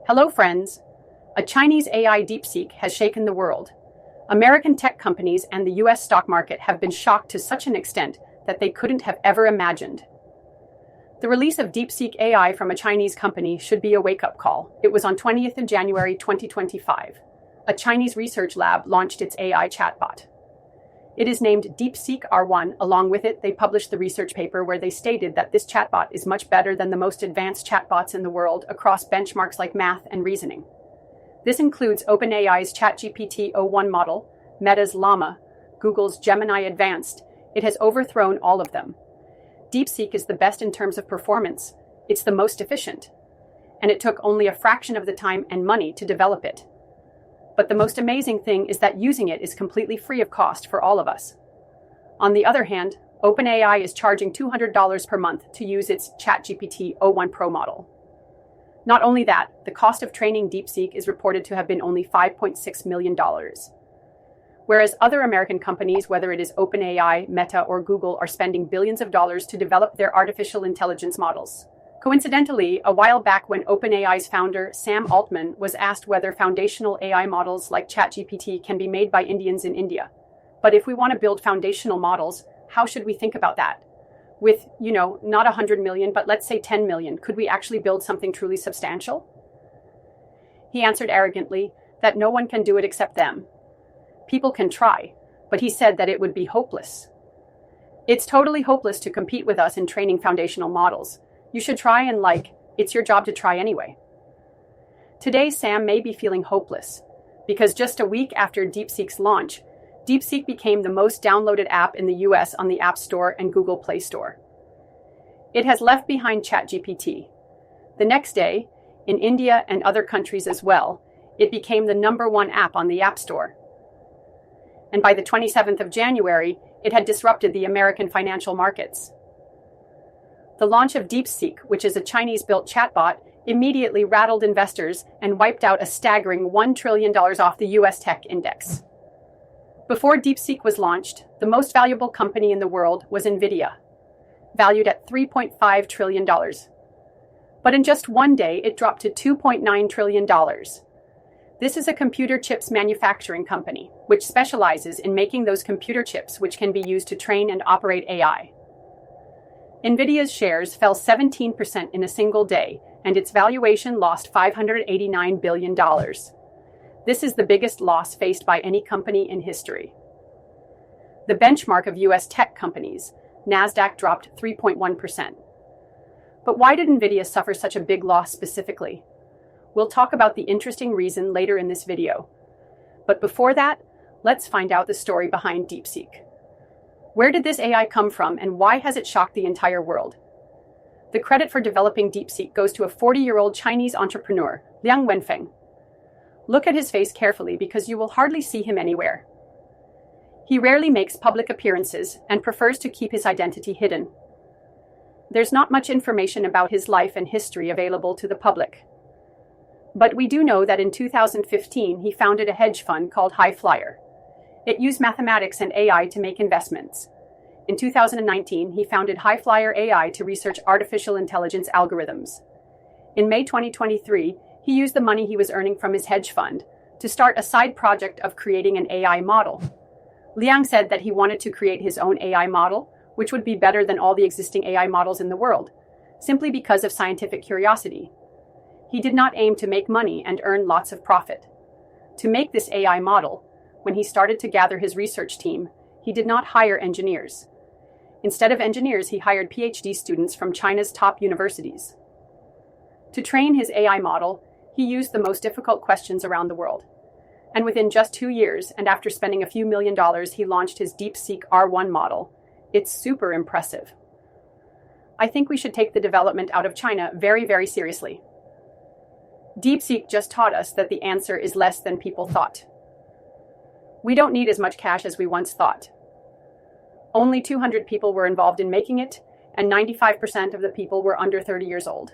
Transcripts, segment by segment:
Hello, friends. A Chinese AI Deepseek has shaken the world. American tech companies and the US stock market have been shocked to such an extent that they couldn't have ever imagined. The release of Deepseek AI from a Chinese company should be a wake-up call. It was on 20th of January 2025. A Chinese research lab launched its AI chatbot. It is named Deepseek R1. Along with it, they published the research paper where they stated that this chatbot is much better than the most advanced chatbots in the world across benchmarks like math and reasoning. This includes OpenAI's ChatGPT o1 model, Meta's Llama, Google's Gemini Advanced. It has overthrown all of them. Deepseek is the best in terms of performance. It's the most efficient. And it took only a fraction of the time and money to develop it. But the most amazing thing is that using it is completely free of cost for all of us. On the other hand, OpenAI is charging $200 per month to use its ChatGPT o1 Pro model. Not only that, the cost of training Deepseek is reported to have been only $5.6 million. Whereas other American companies, whether it is OpenAI, Meta, or Google, are spending billions of dollars to develop their artificial intelligence models. Coincidentally, a while back when OpenAI's founder, Sam Altman, was asked whether foundational AI models like ChatGPT can be made by Indians in India. But if we want to build foundational models, how should we think about that? With, not 100 million, but let's say 10 million, could we actually build something truly substantial? He answered arrogantly that no one can do it except them. People can try, but he said that it would be hopeless. It's totally hopeless to compete with us in training foundational models. You should try and it's your job to try anyway. Today, Sam may be feeling hopeless because just a week after Deepseek's launch, Deepseek became the most downloaded app in the US on the App Store and Google Play Store. It has left behind ChatGPT. The next day, in India and other countries as well, it became the #1 app on the App Store. And by the 27th of January, it had disrupted the American financial markets. The launch of Deepseek, which is a Chinese-built chatbot, immediately rattled investors and wiped out a staggering $1 trillion off the US tech index. Before Deepseek was launched, the most valuable company in the world was NVIDIA, valued at $3.5 trillion. But in just one day, it dropped to $2.9 trillion. This is a computer chips manufacturing company, which specializes in making those computer chips which can be used to train and operate AI. NVIDIA's shares fell 17% in a single day, and its valuation lost $589 billion. This is the biggest loss faced by any company in history. The benchmark of US tech companies, Nasdaq, dropped 3.1%. But why did NVIDIA suffer such a big loss specifically? We'll talk about the interesting reason later in this video. But before that, let's find out the story behind Deepseek. Where did this AI come from, and why has it shocked the entire world? The credit for developing Deepseek goes to a 40-year-old Chinese entrepreneur, Liang Wenfeng. Look at his face carefully because you will hardly see him anywhere. He rarely makes public appearances and prefers to keep his identity hidden. There's not much information about his life and history available to the public. But we do know that in 2015, he founded a hedge fund called High Flyer. It used mathematics and AI to make investments. In 2019, he founded High Flyer AI to research artificial intelligence algorithms. In May 2023, he used the money he was earning from his hedge fund to start a side project of creating an AI model. Liang said that he wanted to create his own AI model, which would be better than all the existing AI models in the world, simply because of scientific curiosity. He did not aim to make money and earn lots of profit. To make this AI model, when he started to gather his research team, he did not hire engineers. Instead of engineers, he hired PhD students from China's top universities. To train his AI model, he used the most difficult questions around the world. And within just 2 years, and after spending a few $1 million, he launched his Deepseek R1 model. It's super impressive. I think we should take the development out of China very, very seriously. Deepseek just taught us that the answer is less than people thought. We don't need as much cash as we once thought. Only 200 people were involved in making it, and 95% of the people were under 30 years old.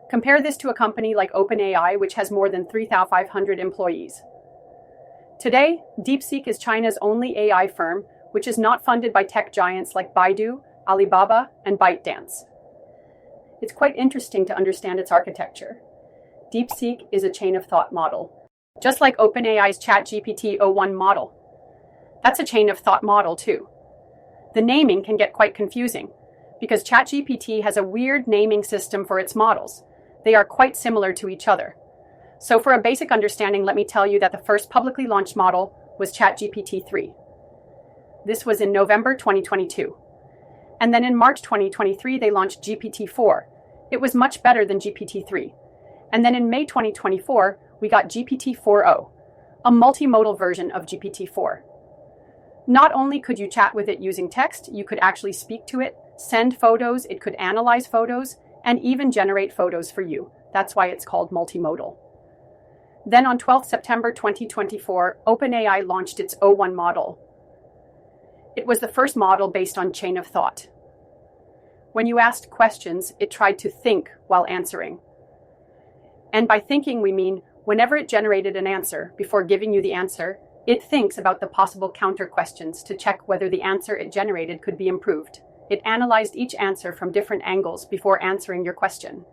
Compare this to a company like OpenAI, which has more than 3,500 employees. Today, Deepseek is China's only AI firm, which is not funded by tech giants like Baidu, Alibaba, and ByteDance. It's quite interesting to understand its architecture. DeepSeek is a chain of thought model, just like OpenAI's ChatGPT o1 model. That's a chain of thought model too. The naming can get quite confusing because ChatGPT has a weird naming system for its models. They are quite similar to each other. So for a basic understanding, let me tell you that the first publicly launched model was ChatGPT 3. This was in November 2022. And then in March 2023, they launched GPT-4. It was much better than GPT-3. And then in May 2024, we got GPT-4o, a multimodal version of GPT-4. Not only could you chat with it using text, you could actually speak to it, send photos, it could analyze photos, and even generate photos for you. That's why it's called multimodal. Then on 12th September 2024, OpenAI launched its o1 model. It was the first model based on chain of thought. When you asked questions, it tried to think while answering. And by thinking, we mean whenever it generated an answer, before giving you the answer, it thinks about the possible counter questions to check whether the answer it generated could be improved. It analyzed each answer from different angles before answering your question.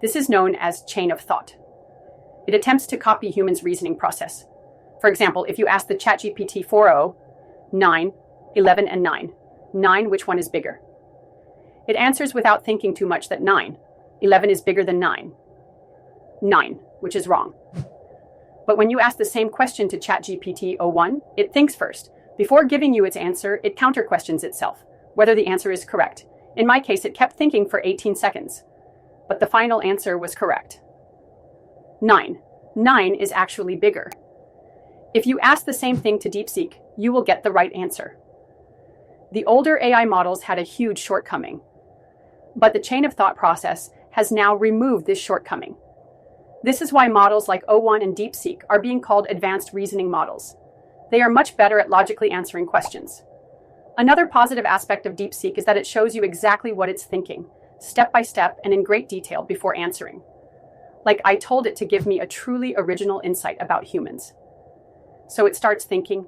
This is known as chain of thought. It attempts to copy humans' reasoning process. For example, if you ask the ChatGPT 4o, 9, 11, and 9, 9, which one is bigger? It answers without thinking too much that 9, 11 is bigger than 9, 9, which is wrong. But when you ask the same question to ChatGPT o1, it thinks first. Before giving you its answer, it counter-questions itself, whether the answer is correct. In my case, it kept thinking for 18 seconds, but the final answer was correct. 9. 9 is actually bigger. If you ask the same thing to DeepSeek, you will get the right answer. The older AI models had a huge shortcoming, but the chain of thought process has now removed this shortcoming. This is why models like o1 and DeepSeek are being called advanced reasoning models. They are much better at logically answering questions. Another positive aspect of DeepSeek is that it shows you exactly what it's thinking, step by step and in great detail before answering. Like I told it to give me a truly original insight about humans. So it starts thinking,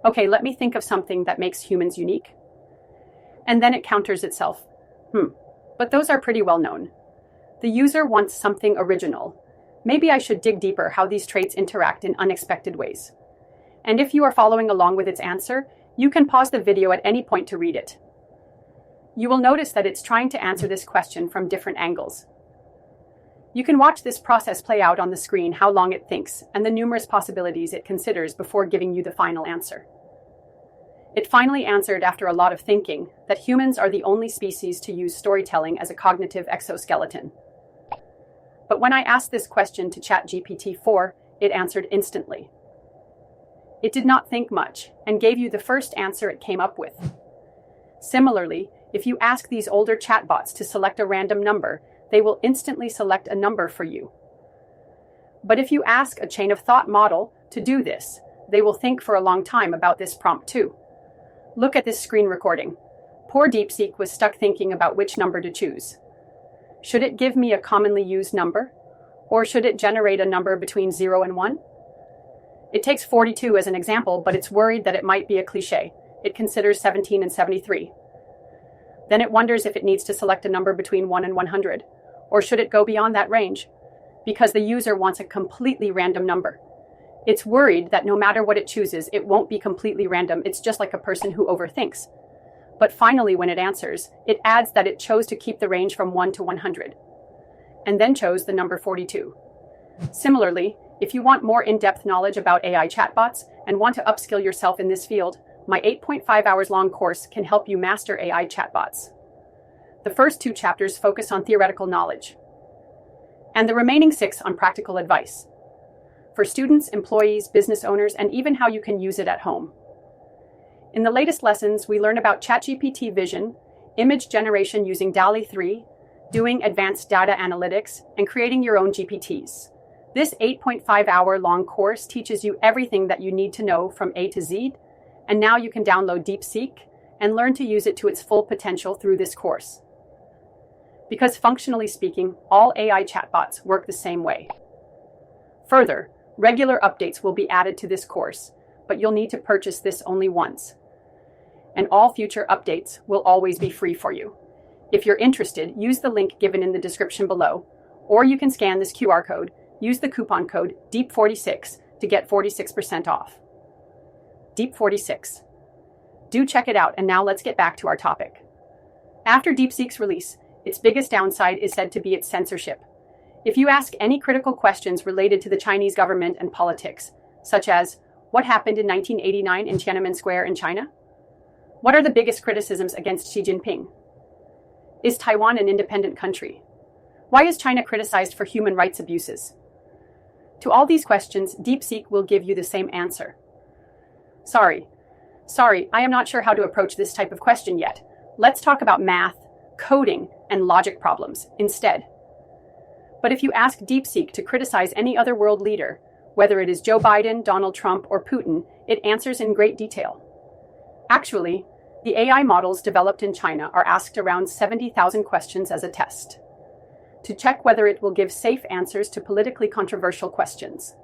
okay, let me think of something that makes humans unique. And then it counters itself. But those are pretty well known. The user wants something original. Maybe I should dig deeper how these traits interact in unexpected ways. And if you are following along with its answer, you can pause the video at any point to read it. You will notice that it's trying to answer this question from different angles. You can watch this process play out on the screen, how long it thinks, and the numerous possibilities it considers before giving you the final answer. It finally answered after a lot of thinking that humans are the only species to use storytelling as a cognitive exoskeleton. But when I asked this question to ChatGPT-4, it answered instantly. It did not think much and gave you the first answer it came up with. Similarly, if you ask these older chatbots to select a random number, they will instantly select a number for you. But if you ask a chain of thought model to do this, they will think for a long time about this prompt too. Look at this screen recording. Poor DeepSeek was stuck thinking about which number to choose. Should it give me a commonly used number? Or should it generate a number between 0 and 1? It takes 42 as an example, but it's worried that it might be a cliché. It considers 17 and 73. Then it wonders if it needs to select a number between 1 and 100. Or should it go beyond that range? Because the user wants a completely random number. It's worried that no matter what it chooses, it won't be completely random. It's just like a person who overthinks. But finally, when it answers, it adds that it chose to keep the range from 1 to 100, and then chose the number 42. Similarly, if you want more in-depth knowledge about AI chatbots and want to upskill yourself in this field, my 8.5 hours long course can help you master AI chatbots. The first 2 chapters focus on theoretical knowledge, and the remaining 6 on practical advice for students, employees, business owners, and even how you can use it at home. In the latest lessons, we learn about ChatGPT vision, image generation using DALL-E 3, doing advanced data analytics, and creating your own GPTs. This 8.5 hour long course teaches you everything that you need to know from A to Z, and now you can download DeepSeek and learn to use it to its full potential through this course. Because functionally speaking, all AI chatbots work the same way. Further, regular updates will be added to this course, but you'll need to purchase this only once. And all future updates will always be free for you. If you're interested, use the link given in the description below, Or you can scan this QR code, use the coupon code DEEP46 to get 46% off. DEEP46. Do check it out, and now let's get back to our topic. After DeepSeek's release, its biggest downside is said to be its censorship. If you ask any critical questions related to the Chinese government and politics, such as, what happened in 1989 in Tiananmen Square in China? What are the biggest criticisms against Xi Jinping? Is Taiwan an independent country? Why is China criticized for human rights abuses? To all these questions, DeepSeek will give you the same answer. Sorry, I am not sure how to approach this type of question yet. Let's talk about math, coding, and logic problems instead. But if you ask DeepSeek to criticize any other world leader, whether it is Joe Biden, Donald Trump, or Putin, it answers in great detail. Actually, the AI models developed in China are asked around 70,000 questions as a test, to check whether it will give safe answers to politically controversial questions.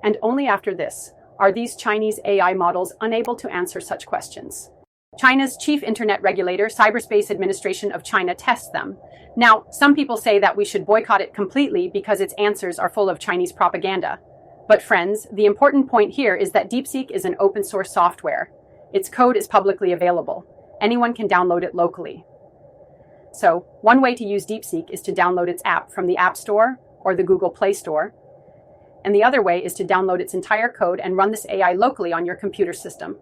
And only after this are these Chinese AI models unable to answer such questions. China's chief internet regulator, Cyberspace Administration of China, tests them. Now, some people say that we should boycott it completely because its answers are full of Chinese propaganda. But friends, the important point here is that DeepSeek is an open source software. Its code is publicly available. Anyone can download it locally. So, one way to use DeepSeek is to download its app from the App Store or the Google Play Store. And the other way is to download its entire code and run this AI locally on your computer system.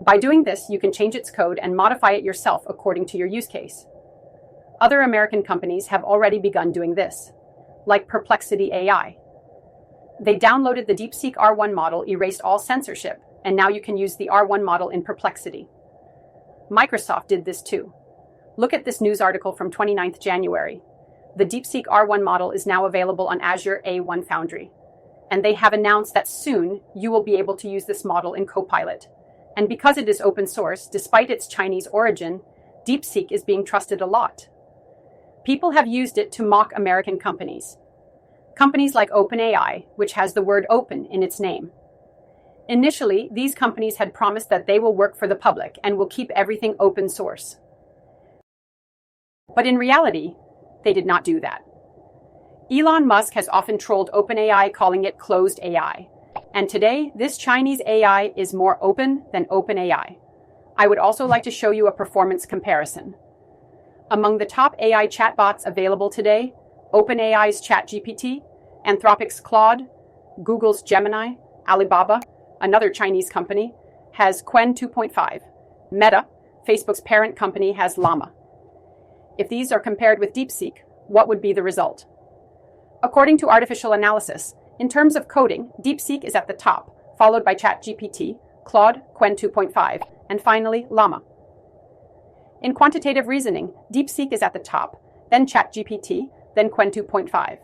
By doing this, you can change its code and modify it yourself according to your use case. Other American companies have already begun doing this, like Perplexity AI. They downloaded the DeepSeek R1 model, erased all censorship, and now you can use the R1 model in Perplexity. Microsoft did this too. Look at this news article from 29th January. The DeepSeek R1 model is now available on Azure A1 Foundry. And they have announced that soon you will be able to use this model in Copilot. And because it is open source, despite its Chinese origin, DeepSeek is being trusted a lot. People have used it to mock American companies. Companies like OpenAI, which has the word open in its name. Initially, these companies had promised that they will work for the public and will keep everything open source. But in reality, they did not do that. Elon Musk has often trolled OpenAI, calling it closed AI. And today, this Chinese AI is more open than OpenAI. I would also like to show you a performance comparison. Among the top AI chatbots available today, OpenAI's ChatGPT, Anthropic's Claude, Google's Gemini, Alibaba, another Chinese company, has Qwen 2.5. Meta, Facebook's parent company, has Llama. If these are compared with DeepSeek, what would be the result? According to artificial analysis, in terms of coding, DeepSeek is at the top, followed by ChatGPT, Claude, Qwen 2.5, and finally Llama. In quantitative reasoning, DeepSeek is at the top, then ChatGPT, then Qwen 2.5.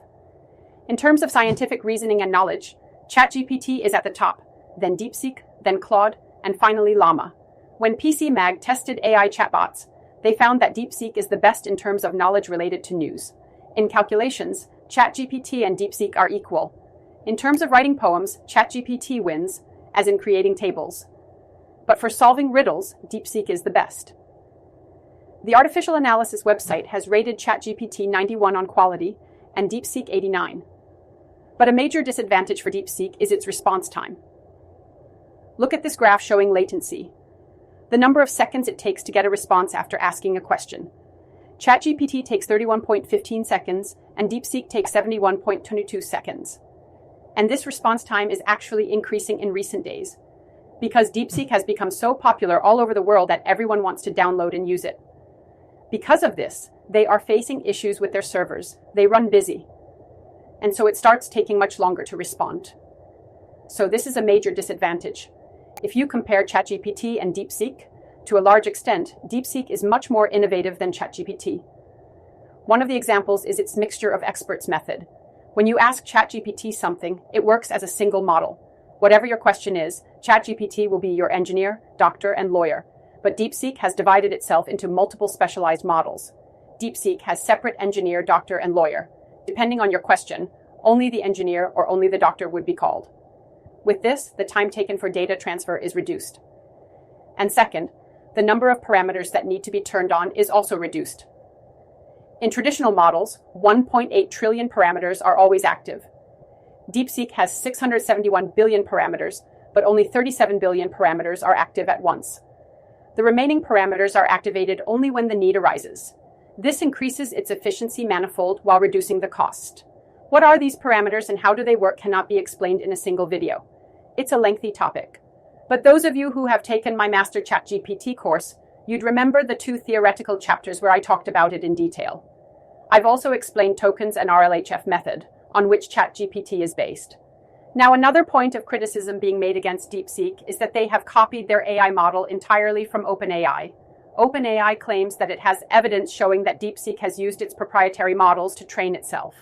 In terms of scientific reasoning and knowledge, ChatGPT is at the top, then DeepSeek, then Claude, and finally Llama. When PC Mag tested AI chatbots, they found that DeepSeek is the best in terms of knowledge related to news. In calculations, ChatGPT and DeepSeek are equal. In terms of writing poems, ChatGPT wins, as in creating tables. But for solving riddles, DeepSeek is the best. The artificial analysis website has rated ChatGPT 91 on quality and DeepSeek 89. But a major disadvantage for DeepSeek is its response time. Look at this graph showing latency, the number of seconds it takes to get a response after asking a question. ChatGPT takes 31.15 seconds and DeepSeek takes 71.22 seconds. And this response time is actually increasing in recent days, because DeepSeek has become so popular all over the world that everyone wants to download and use it. Because of this, they are facing issues with their servers. They run busy. And so it starts taking much longer to respond. So this is a major disadvantage. If you compare ChatGPT and DeepSeek, to a large extent, DeepSeek is much more innovative than ChatGPT. One of the examples is its mixture of experts method. When you ask ChatGPT something, it works as a single model. Whatever your question is, ChatGPT will be your engineer, doctor, and lawyer. But DeepSeek has divided itself into multiple specialized models. DeepSeek has separate engineer, doctor, and lawyer. Depending on your question, only the engineer or only the doctor would be called. With this, the time taken for data transfer is reduced. And second, the number of parameters that need to be turned on is also reduced. In traditional models, 1.8 trillion parameters are always active. Deepseek has 671 billion parameters, but only 37 billion parameters are active at once. The remaining parameters are activated only when the need arises. This increases its efficiency manifold while reducing the cost. What are these parameters and how do they work cannot be explained in a single video. It's a lengthy topic. But those of you who have taken my Master ChatGPT course, you'd remember the 2 theoretical chapters where I talked about it in detail. I've also explained tokens and RLHF method, on which ChatGPT is based. Now, another point of criticism being made against Deepseek is that they have copied their AI model entirely from OpenAI. OpenAI claims that it has evidence showing that Deepseek has used its proprietary models to train itself.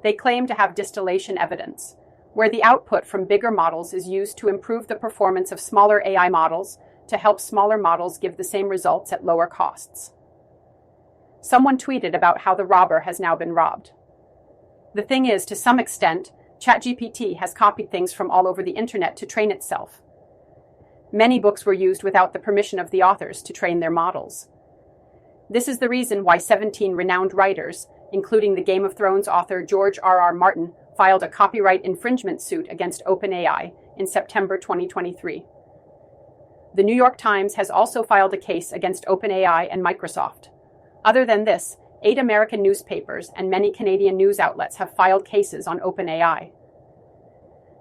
They claim to have distillation evidence, where the output from bigger models is used to improve the performance of smaller AI models to help smaller models give the same results at lower costs. Someone tweeted about how the robber has now been robbed. The thing is, to some extent, ChatGPT has copied things from all over the internet to train itself. Many books were used without the permission of the authors to train their models. This is the reason why 17 renowned writers, including the Game of Thrones author George R.R. Martin, filed a copyright infringement suit against OpenAI in September 2023. The New York Times has also filed a case against OpenAI and Microsoft. Other than this, 8 American newspapers and many Canadian news outlets have filed cases on OpenAI.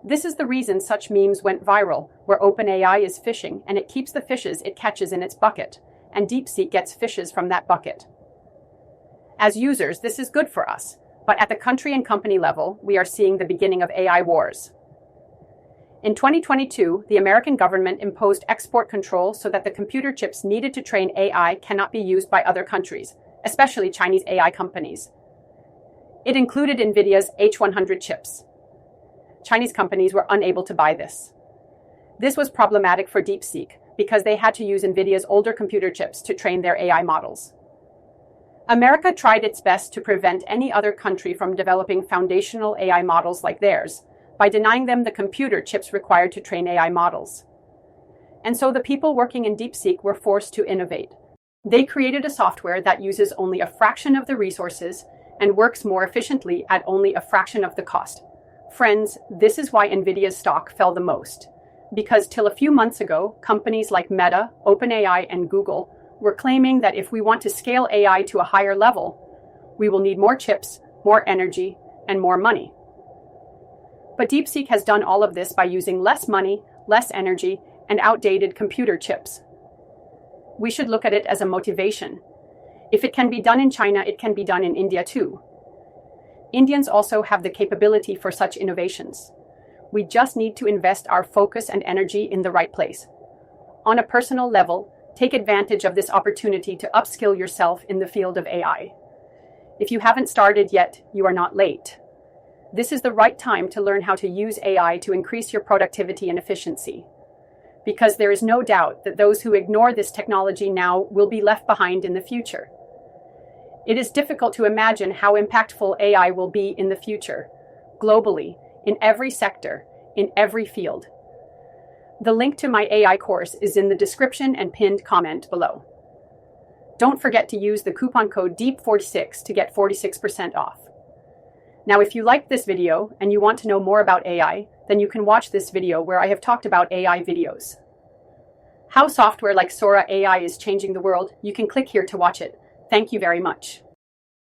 This is the reason such memes went viral, where OpenAI is fishing and it keeps the fishes it catches in its bucket, and Deepseek gets fishes from that bucket. As users, this is good for us, but at the country and company level, we are seeing the beginning of AI wars. In 2022, the American government imposed export control so that the computer chips needed to train AI cannot be used by other countries, especially Chinese AI companies. It included NVIDIA's H100 chips. Chinese companies were unable to buy this. This was problematic for Deepseek because they had to use NVIDIA's older computer chips to train their AI models. America tried its best to prevent any other country from developing foundational AI models like theirs by denying them the computer chips required to train AI models. And so the people working in Deepseek were forced to innovate. They created a software that uses only a fraction of the resources and works more efficiently at only a fraction of the cost. Friends, this is why NVIDIA's stock fell the most. Because till a few months ago, companies like Meta, OpenAI, and Google were claiming that if we want to scale AI to a higher level, we will need more chips, more energy, and more money. But Deepseek has done all of this by using less money, less energy, and outdated computer chips. We should look at it as a motivation. If it can be done in China, it can be done in India too. Indians also have the capability for such innovations. We just need to invest our focus and energy in the right place. On a personal level, take advantage of this opportunity to upskill yourself in the field of AI. If you haven't started yet, you are not late. This is the right time to learn how to use AI to increase your productivity and efficiency. Because there is no doubt that those who ignore this technology now will be left behind in the future. It is difficult to imagine how impactful AI will be in the future, globally, in every sector, in every field. The link to my AI course is in the description and pinned comment below. Don't forget to use the coupon code DEEP46 to get 46% off. Now, if you liked this video and you want to know more about AI, then you can watch this video where I have talked about AI videos. How software like Sora AI is changing the world, you can click here to watch it. Thank you very much.